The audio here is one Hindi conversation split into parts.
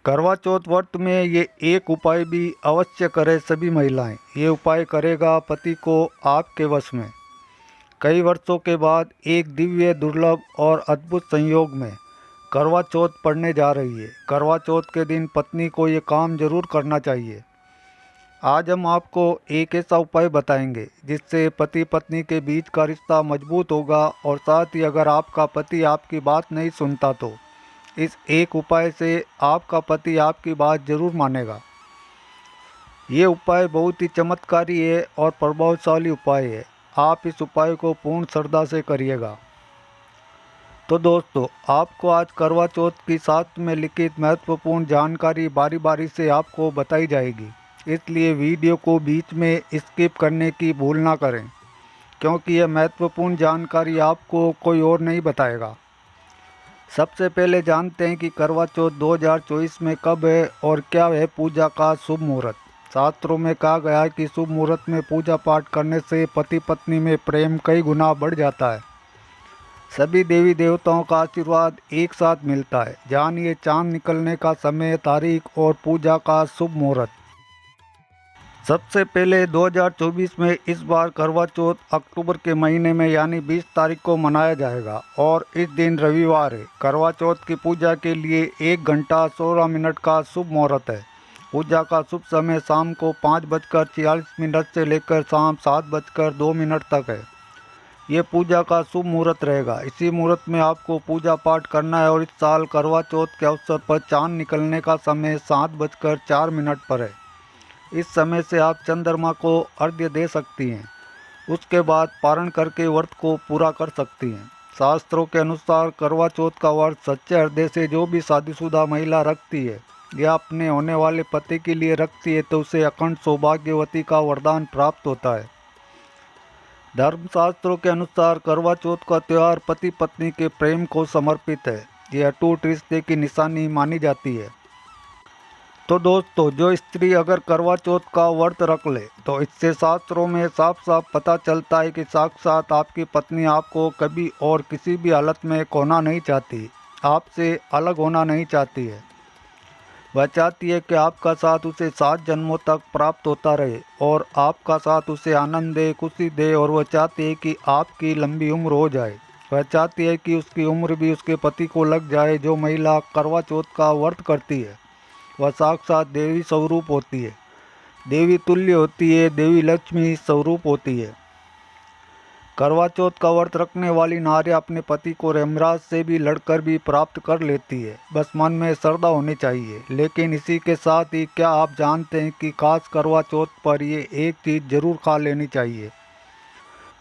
करवा चौथ व्रत में ये एक उपाय भी अवश्य करें सभी महिलाएं। ये उपाय करेगा पति को आपके वश में। कई वर्षों के बाद एक दिव्य, दुर्लभ और अद्भुत संयोग में करवा चौथ पड़ने जा रही है। करवा चौथ के दिन पत्नी को ये काम जरूर करना चाहिए। आज हम आपको एक ऐसा उपाय बताएंगे जिससे पति पत्नी के बीच का रिश्ता मजबूत होगा, और साथ ही अगर आपका पति आपकी बात नहीं सुनता तो इस एक उपाय से आपका पति आपकी बात जरूर मानेगा। ये उपाय बहुत ही चमत्कारी है और प्रभावशाली उपाय है। आप इस उपाय को पूर्ण श्रद्धा से करिएगा। तो दोस्तों, आपको आज करवा चौथ की शास्त्र में लिखित महत्वपूर्ण जानकारी बारी बारी से आपको बताई जाएगी, इसलिए वीडियो को बीच में स्किप करने की भूल ना करें, क्योंकि यह महत्वपूर्ण जानकारी आपको कोई और नहीं बताएगा। सबसे पहले जानते हैं कि करवा चौथ 2024 में कब है और क्या है पूजा का शुभ मुहूर्त। शास्त्रों में कहा गया है कि शुभ मुहूर्त में पूजा पाठ करने से पति पत्नी में प्रेम कई गुना बढ़ जाता है। सभी देवी देवताओं का आशीर्वाद एक साथ मिलता है। जानिए चांद निकलने का समय, तारीख और पूजा का शुभ मुहूर्त। सबसे पहले 2024 में इस बार करवा चौथ अक्टूबर के महीने में यानी 20 तारीख को मनाया जाएगा और इस दिन रविवार है। करवा चौथ की पूजा के लिए 1 घंटा 16 मिनट का शुभ मुहूर्त है। पूजा का शुभ समय शाम को 5:46 से लेकर शाम 7:02 तक है। ये पूजा का शुभ मुहूर्त रहेगा। इसी मुहूर्त में आपको पूजा पाठ करना है और इस साल करवा चौथ के अवसर पर चांद निकलने का समय 7:04 पर है। इस समय से आप चंद्रमा को अर्घ्य दे सकती हैं। उसके बाद पारण करके व्रत को पूरा कर सकती हैं। शास्त्रों के अनुसार करवा चौथ का व्रत सच्चे हृदय से जो भी शादीशुदा महिला रखती है या अपने होने वाले पति के लिए रखती है तो उसे अखंड सौभाग्यवती का वरदान प्राप्त होता है। धर्मशास्त्रों के अनुसार करवा चौथ का त्यौहार पति पत्नी के प्रेम को समर्पित है। यह अटूट रिश्ते की निशानी मानी जाती है। तो दोस्तों, जो स्त्री अगर करवा चौथ का व्रत रख ले तो इससे शास्त्रों में साफ साफ पता चलता है कि साक्षात आपकी पत्नी आपको कभी और किसी भी हालत में खोना नहीं चाहती, आपसे अलग होना नहीं चाहती है। वह चाहती है कि आपका साथ उसे 7 जन्मों तक प्राप्त होता रहे और आपका साथ उसे आनंद दे, खुशी दे, और वह चाहती है कि आपकी लंबी उम्र हो जाए। वह चाहती है कि उसकी उम्र भी उसके पति को लग जाए। जो महिला करवा चौथ का व्रत करती है वह साक्षात देवी स्वरूप होती है, देवी तुल्य होती है, देवी लक्ष्मी स्वरूप होती है। करवा चौथ का व्रत रखने वाली नारियां अपने पति को यमराज से भी लड़कर भी प्राप्त कर लेती है। बस मन में श्रद्धा होनी चाहिए। लेकिन इसी के साथ ही क्या आप जानते हैं कि खास करवा चौथ पर ये एक चीज़ जरूर खा लेनी चाहिए।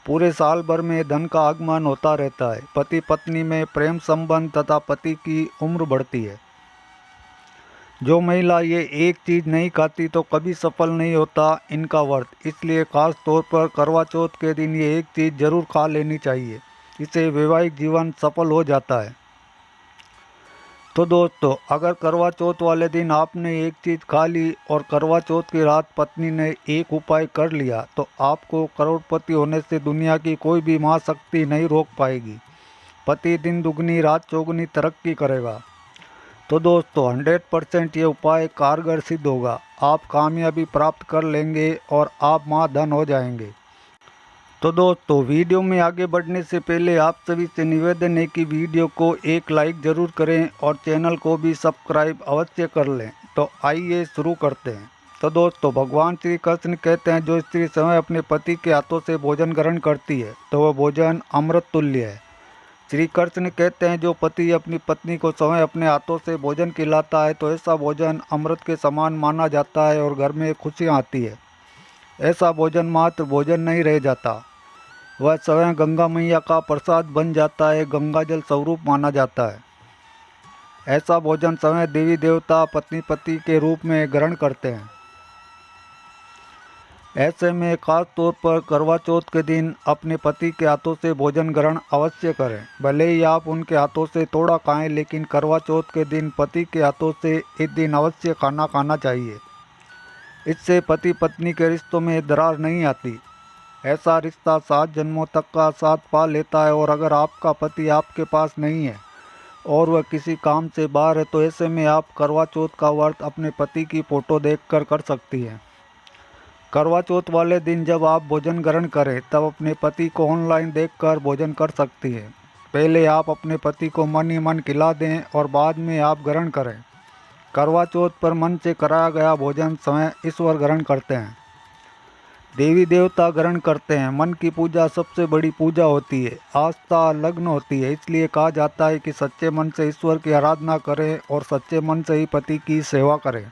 पूरे साल भर में धन का आगमन होता रहता है, पति पत्नी में प्रेम संबंध तथा पति की उम्र बढ़ती है। जो महिला ये एक चीज़ नहीं खाती तो कभी सफल नहीं होता इनका व्रत। इसलिए खास तौर पर करवा चौथ के दिन ये एक चीज़ जरूर खा लेनी चाहिए। इससे वैवाहिक जीवन सफल हो जाता है। तो दोस्तों, अगर करवा चौथ वाले दिन आपने एक चीज़ खा ली और करवा चौथ की रात पत्नी ने एक उपाय कर लिया तो आपको करोड़पति होने से दुनिया की कोई भी महाशक्ति नहीं रोक पाएगी। पति दिन दुगनी रात चौगुनी तरक्की करेगा। तो दोस्तों, 100% ये उपाय कारगर सिद्ध होगा। आप कामयाबी प्राप्त कर लेंगे और आप महाधन हो जाएंगे। तो दोस्तों, वीडियो में आगे बढ़ने से पहले आप सभी से निवेदन है कि वीडियो को एक लाइक ज़रूर करें और चैनल को भी सब्सक्राइब अवश्य कर लें। तो आइए शुरू करते हैं। तो दोस्तों, भगवान श्री कृष्ण कहते हैं, जो स्त्री स्वयं अपने पति के हाथों से भोजन ग्रहण करती है तो वह भोजन अमृत तुल्य है। श्री कृष्ण कहते हैं, जो पति अपनी पत्नी को स्वयं अपने हाथों से भोजन खिलाता है तो ऐसा भोजन अमृत के समान माना जाता है और घर में खुशियाँ आती है। ऐसा भोजन मात्र भोजन नहीं रह जाता, वह स्वयं गंगा मैया का प्रसाद बन जाता है, गंगा जल स्वरूप माना जाता है। ऐसा भोजन स्वयं देवी देवता पत्नी पति के रूप में ग्रहण करते हैं। ऐसे में खास तौर पर करवा चौथ के दिन अपने पति के हाथों से भोजन ग्रहण अवश्य करें। भले ही आप उनके हाथों से थोड़ा खाएं, लेकिन करवा चौथ के दिन पति के हाथों से इस दिन अवश्य खाना खाना चाहिए। इससे पति पत्नी के रिश्तों में दरार नहीं आती। ऐसा रिश्ता 7 जन्मों तक का साथ पा लेता है। और अगर आपका पति आपके पास नहीं है और वह किसी काम से बाहर है, तो ऐसे में आप करवा चौथ का व्रत अपने पति की फ़ोटो देखकर कर सकती हैं। करवा चौथ वाले दिन जब आप भोजन ग्रहण करें तब अपने पति को ऑनलाइन देखकर भोजन कर सकती हैं। पहले आप अपने पति को मन ही मन खिला दें और बाद में आप ग्रहण करें। करवा चौथ पर मन से कराया गया भोजन स्वयं ईश्वर ग्रहण करते हैं, देवी देवता ग्रहण करते हैं। मन की पूजा सबसे बड़ी पूजा होती है, आस्था लग्न होती है। इसलिए कहा जाता है कि सच्चे मन से ईश्वर की आराधना करें और सच्चे मन से ही पति की सेवा करें।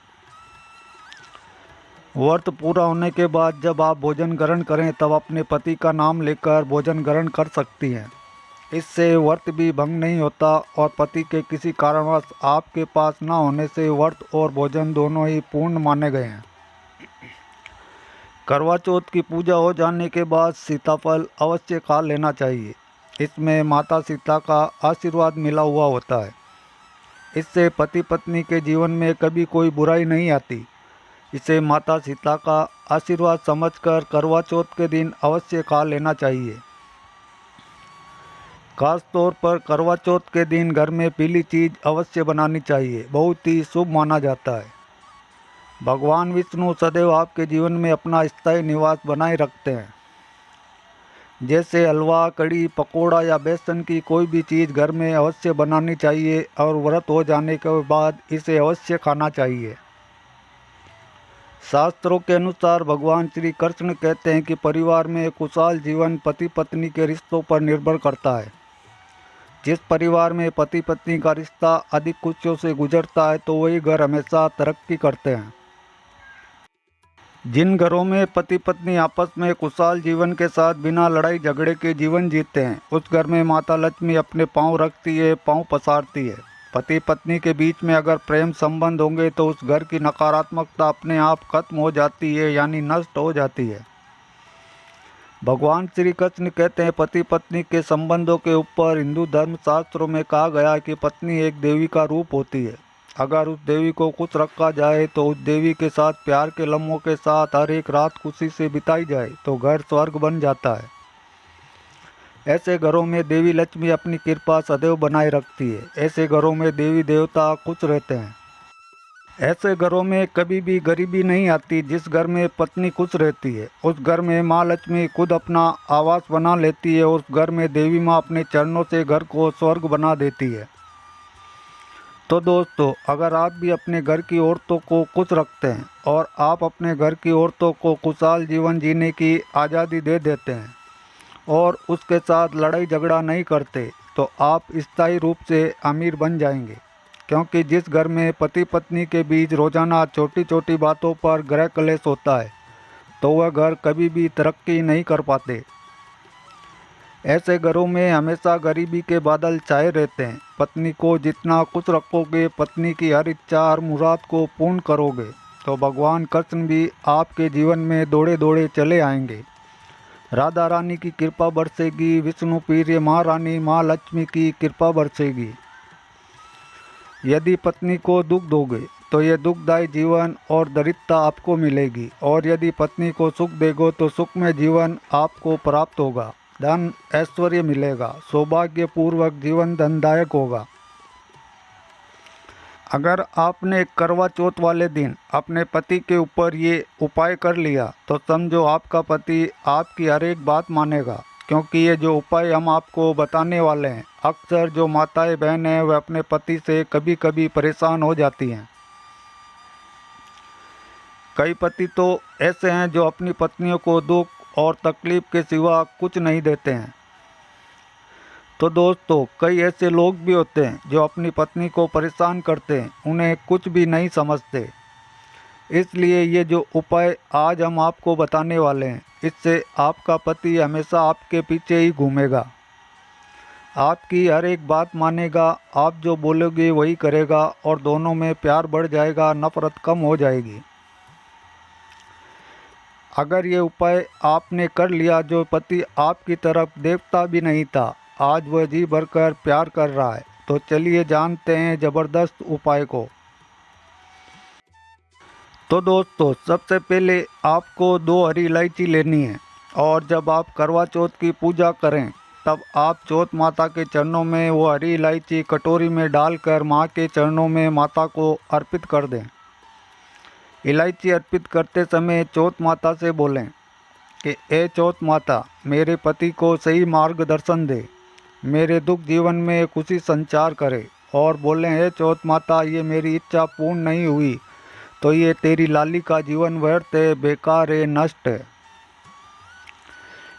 व्रत पूरा होने के बाद जब आप भोजन ग्रहण करें तब अपने पति का नाम लेकर भोजन ग्रहण कर सकती हैं। इससे व्रत भी भंग नहीं होता और पति के किसी कारणवश आपके पास न होने से व्रत और भोजन दोनों ही पूर्ण माने गए हैं। करवा चौथ की पूजा हो जाने के बाद सीताफल अवश्य खा लेना चाहिए। इसमें माता सीता का आशीर्वाद मिला हुआ होता है। इससे पति पत्नी के जीवन में कभी कोई बुराई नहीं आती। इसे माता सीता का आशीर्वाद समझकर करवा चौथ के दिन अवश्य खा लेना चाहिए। खास तौर पर करवा चौथ के दिन घर में पीली चीज़ अवश्य बनानी चाहिए, बहुत ही शुभ माना जाता है। भगवान विष्णु सदैव आपके जीवन में अपना स्थायी निवास बनाए रखते हैं। जैसे हलवा, कड़ी, पकोड़ा या बेसन की कोई भी चीज़ घर में अवश्य बनानी चाहिए और व्रत हो जाने के बाद इसे अवश्य खाना चाहिए। शास्त्रों के अनुसार भगवान श्री कृष्ण कहते हैं कि परिवार में खुशहाल जीवन पति पत्नी के रिश्तों पर निर्भर करता है। जिस परिवार में पति पत्नी का रिश्ता अधिक खुशियों से गुजरता है तो वही घर हमेशा तरक्की करते हैं। जिन घरों में पति पत्नी आपस में खुशहाल जीवन के साथ बिना लड़ाई झगड़े के जीवन जीते हैं, उस घर में माता लक्ष्मी अपने पांव रखती है, पांव पसारती है। पति पत्नी के बीच में अगर प्रेम संबंध होंगे तो उस घर की नकारात्मकता अपने आप खत्म हो जाती है, यानी नष्ट हो जाती है। भगवान श्री कृष्ण कहते हैं पति पत्नी के संबंधों के ऊपर हिंदू धर्म शास्त्रों में कहा गया है कि पत्नी एक देवी का रूप होती है। अगर उस देवी को खुश रखा जाए तो उस देवी के साथ प्यार के लम्हों के साथ हर एक रात खुशी से बिताई जाए तो घर स्वर्ग बन जाता है। ऐसे घरों में देवी लक्ष्मी अपनी कृपा सदैव बनाए रखती है। ऐसे घरों में देवी देवता खुश रहते हैं। ऐसे घरों में कभी भी गरीबी नहीं आती। जिस घर में पत्नी खुश रहती है उस घर में माँ लक्ष्मी खुद अपना आवास बना लेती है और उस घर में देवी माँ अपने चरणों से घर को स्वर्ग बना देती है। तो दोस्तों, अगर आप भी अपने घर की औरतों को खुश रखते हैं और आप अपने घर की औरतों को खुशहाल जीवन जीने की आज़ादी दे देते हैं और उसके साथ लड़ाई झगड़ा नहीं करते तो आप स्थायी रूप से अमीर बन जाएंगे। क्योंकि जिस घर में पति पत्नी के बीच रोज़ाना छोटी छोटी बातों पर गृह कलेश होता है तो वह घर कभी भी तरक्की नहीं कर पाते। ऐसे घरों में हमेशा गरीबी के बादल छाए रहते हैं। पत्नी को जितना खुश रखोगे, पत्नी की हर इच्छा हर मुराद को पूर्ण करोगे तो भगवान कृष्ण भी आपके जीवन में दौड़े दौड़े चले आएंगे। राधा रानी की कृपा बरसेगी, विष्णु प्रिय महारानी माँ लक्ष्मी की कृपा बरसेगी। यदि पत्नी को दुख दोगे तो ये दुखदायी जीवन और दरिद्रता आपको मिलेगी, और यदि पत्नी को सुख देगो तो सुखमय जीवन आपको प्राप्त होगा। धन ऐश्वर्य मिलेगा, सौभाग्यपूर्वक जीवन धनदायक होगा। अगर आपने करवा चौथ वाले दिन अपने पति के ऊपर ये उपाय कर लिया तो समझो आपका पति आपकी हर एक बात मानेगा। क्योंकि ये जो उपाय हम आपको बताने वाले हैं, अक्सर जो माताएं बहन हैं वह अपने पति से कभी कभी परेशान हो जाती हैं। कई पति तो ऐसे हैं जो अपनी पत्नियों को दुख और तकलीफ के सिवा कुछ नहीं देते हैं। तो दोस्तों, कई ऐसे लोग भी होते हैं जो अपनी पत्नी को परेशान करते हैं, उन्हें कुछ भी नहीं समझते। इसलिए ये जो उपाय आज हम आपको बताने वाले हैं, इससे आपका पति हमेशा आपके पीछे ही घूमेगा, आपकी हर एक बात मानेगा, आप जो बोलोगे वही करेगा और दोनों में प्यार बढ़ जाएगा, नफरत कम हो जाएगी। अगर ये उपाय आपने कर लिया, जो पति आपकी तरफ देवता भी नहीं था आज वह जी भरकर प्यार कर रहा है, तो चलिए जानते हैं ज़बरदस्त उपाय को। तो दोस्तों, सबसे पहले आपको 2 हरी इलायची लेनी है और जब आप करवा चौथ की पूजा करें तब आप चौथ माता के चरणों में वो हरी इलायची कटोरी में डालकर माँ के चरणों में माता को अर्पित कर दें। इलायची अर्पित करते समय चौथ माता से बोलें कि ए चौथ माता, मेरे पति को सही मार्गदर्शन दे, मेरे दुख जीवन में खुशी संचार करे। और बोलें, हे चौथ माता, ये मेरी इच्छा पूर्ण नहीं हुई तो ये तेरी लाली का जीवन व्यर्थ है, बेकार है, नष्ट है।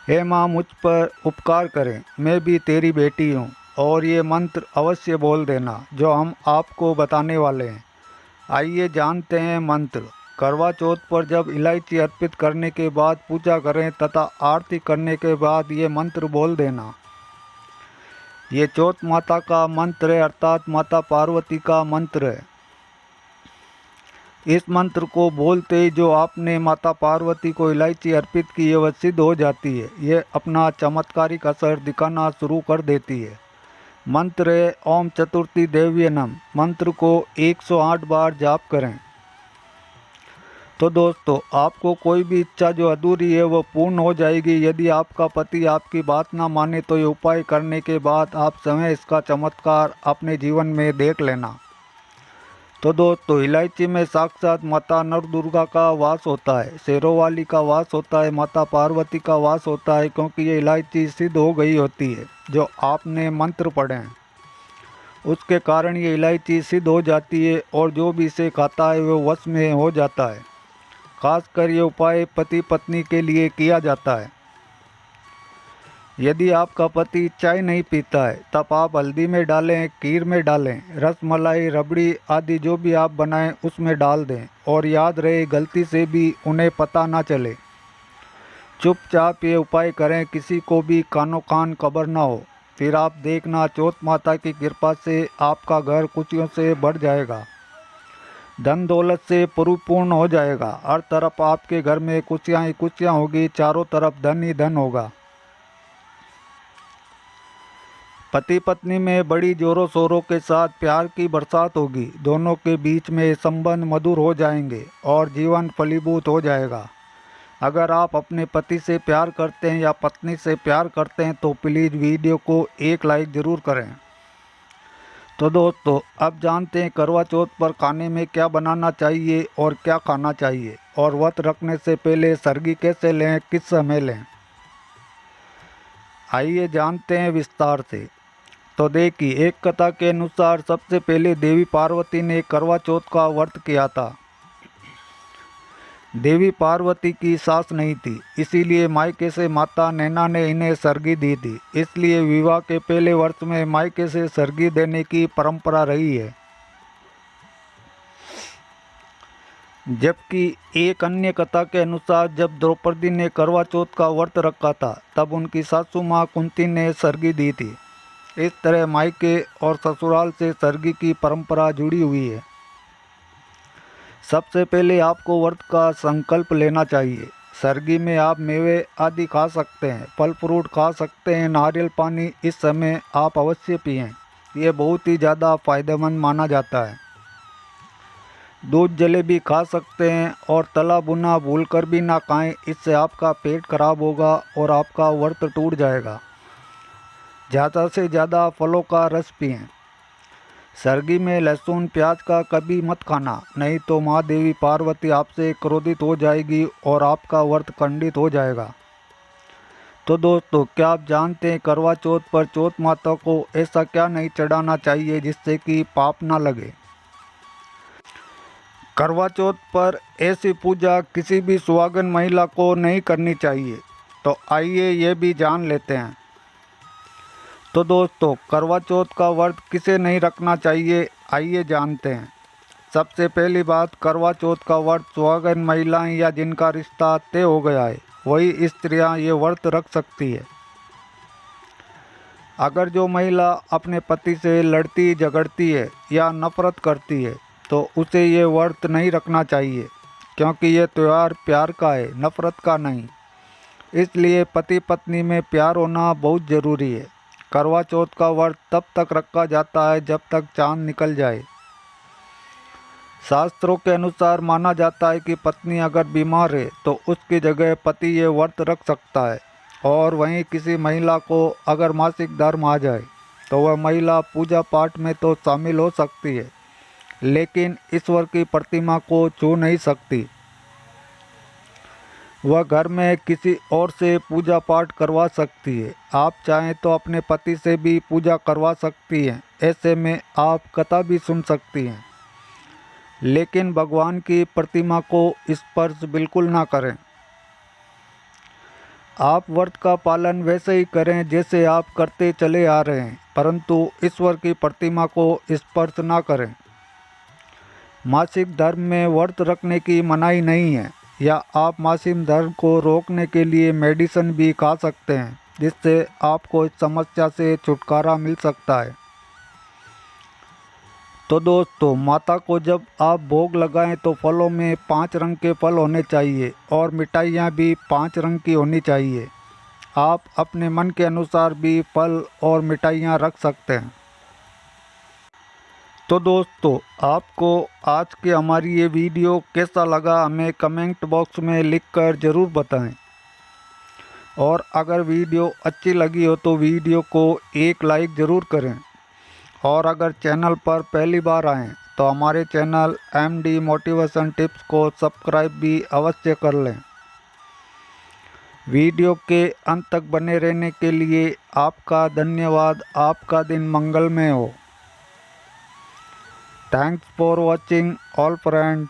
हे माँ, मुझ पर उपकार करें, मैं भी तेरी बेटी हूँ। और ये मंत्र अवश्य बोल देना जो हम आपको बताने वाले हैं। आइए जानते हैं मंत्र। करवा चौथ पर जब इलायची अर्पित करने के बाद पूजा करें तथा आरती करने के बाद ये मंत्र बोल देना। ये चौथ माता का मंत्र है, अर्थात माता पार्वती का मंत्र है। इस मंत्र को बोलते ही जो आपने माता पार्वती को इलायची अर्पित की है वह सिद्ध हो जाती है। ये अपना चमत्कारिक असर दिखाना शुरू कर देती है। मंत्र है ओम चतुर्थी देव्य नम। मंत्र को 108 बार जाप करें। तो दोस्तों, आपको कोई भी इच्छा जो अधूरी है वो पूर्ण हो जाएगी। यदि आपका पति आपकी बात ना माने तो ये उपाय करने के बाद आप स्वयं इसका चमत्कार अपने जीवन में देख लेना। तो दोस्तों, इलायची में साक्षात माता नर दुर्गा का वास होता है, शेरों वाली का वास होता है, माता पार्वती का वास होता है, क्योंकि ये इलायची सिद्ध हो गई होती है। जो आपने मंत्र पढ़े हैं उसके कारण ये इलायची सिद्ध हो जाती है और जो भी इसे खाता है वो वश में हो जाता है। खासकर ये उपाय पति पत्नी के लिए किया जाता है। यदि आपका पति चाय नहीं पीता है तब आप हल्दी में डालें, खीर में डालें, रस मलाई, रबड़ी आदि जो भी आप बनाएं उसमें डाल दें। और याद रहे, गलती से भी उन्हें पता ना चले। चुपचाप ये उपाय करें, किसी को भी कानो कान खबर ना हो। फिर आप देखना, चौथ माता की कृपा से आपका घर खुशियों से भर जाएगा, धन दौलत से परिपूर्ण हो जाएगा। हर तरफ आपके घर में खुशियाँ ही खुशियाँ होगी, चारों तरफ धन ही धन होगा। पति पत्नी में बड़ी जोरों शोरों के साथ प्यार की बरसात होगी। दोनों के बीच में संबंध मधुर हो जाएंगे और जीवन फलीभूत हो जाएगा। अगर आप अपने पति से प्यार करते हैं या पत्नी से प्यार करते हैं तो प्लीज़ वीडियो को एक लाइक ज़रूर करें। तो दोस्तों, अब जानते हैं करवा चौथ पर खाने में क्या बनाना चाहिए और क्या खाना चाहिए, और व्रत रखने से पहले सरगी कैसे लें, किस समय लें। आइए जानते हैं विस्तार से। तो देखिए, एक कथा के अनुसार सबसे पहले देवी पार्वती ने करवा चौथ का व्रत किया था। देवी पार्वती की सास नहीं थी, इसीलिए मायके से माता नैना ने इन्हें सरगी दी थी। इसलिए विवाह के पहले वर्ष में मायके से सरगी देने की परंपरा रही है। जबकि एक अन्य कथा के अनुसार जब द्रौपदी ने करवा चौथ का व्रत रखा था तब उनकी सासू माँ कुंती ने सरगी दी थी। इस तरह मायके और ससुराल से सरगी की परंपरा जुड़ी हुई है। सबसे पहले आपको व्रत का संकल्प लेना चाहिए। सरगी में आप मेवे आदि खा सकते हैं, फल फ्रूट खा सकते हैं, नारियल पानी इस समय आप अवश्य पिएं। ये बहुत ही ज़्यादा फायदेमंद माना जाता है। दूध जलेबी खा सकते हैं और तला भुना भूलकर भी ना खाएं, इससे आपका पेट खराब होगा और आपका व्रत टूट जाएगा। ज़्यादा से ज़्यादा फलों का रस पिएं। सरगी में लहसुन प्याज का कभी मत खाना, नहीं तो माँ देवी पार्वती आपसे क्रोधित हो जाएगी और आपका व्रत खंडित हो जाएगा। तो दोस्तों, क्या आप जानते हैं करवा चौथ पर चौथ माता को ऐसा क्या नहीं चढ़ाना चाहिए जिससे कि पाप ना लगे। करवा चौथ पर ऐसी पूजा किसी भी सुहागन महिला को नहीं करनी चाहिए। तो आइए ये भी जान लेते हैं। तो दोस्तों, करवा चौथ का व्रत किसे नहीं रखना चाहिए, आइए जानते हैं। सबसे पहली बात, करवा चौथ का व्रत सुहागन महिलाएं या जिनका रिश्ता तय हो गया है वही स्त्रियां ये व्रत रख सकती है। अगर जो महिला अपने पति से लड़ती झगड़ती है या नफरत करती है तो उसे ये व्रत नहीं रखना चाहिए, क्योंकि ये त्यौहार प्यार का है, नफरत का नहीं। इसलिए पति पत्नी में प्यार होना बहुत ज़रूरी है। करवा चौथ का व्रत तब तक रखा जाता है जब तक चांद निकल जाए। शास्त्रों के अनुसार माना जाता है कि पत्नी अगर बीमार है तो उसकी जगह पति ये व्रत रख सकता है। और वहीं किसी महिला को अगर मासिक धर्म आ जाए तो वह महिला पूजा पाठ में तो शामिल हो सकती है, लेकिन ईश्वर की प्रतिमा को छू नहीं सकती। वह घर में किसी और से पूजा पाठ करवा सकती है। आप चाहें तो अपने पति से भी पूजा करवा सकती हैं। ऐसे में आप कथा भी सुन सकती हैं, लेकिन भगवान की प्रतिमा को स्पर्श बिल्कुल ना करें। आप व्रत का पालन वैसे ही करें जैसे आप करते चले आ रहे हैं, परंतु ईश्वर की प्रतिमा को स्पर्श ना करें। मासिक धर्म में व्रत रखने की मनाही नहीं है, या आप मासिक धर्म को रोकने के लिए मेडिसिन भी खा सकते हैं, जिससे आपको इस समस्या से छुटकारा मिल सकता है। तो दोस्तों, माता को जब आप भोग लगाएं तो फलों में 5 रंग के फल होने चाहिए और मिठाइयाँ भी 5 रंग की होनी चाहिए। आप अपने मन के अनुसार भी फल और मिठाइयाँ रख सकते हैं। तो दोस्तों, आपको आज की हमारी ये वीडियो कैसा लगा हमें कमेंट बॉक्स में लिखकर ज़रूर बताएं। और अगर वीडियो अच्छी लगी हो तो वीडियो को एक लाइक ज़रूर करें। और अगर चैनल पर पहली बार आएँ तो हमारे चैनल MD मोटिवेशन टिप्स को सब्सक्राइब भी अवश्य कर लें। वीडियो के अंत तक बने रहने के लिए आपका धन्यवाद। आपका दिन मंगलमय हो। Thanks for watching all friends.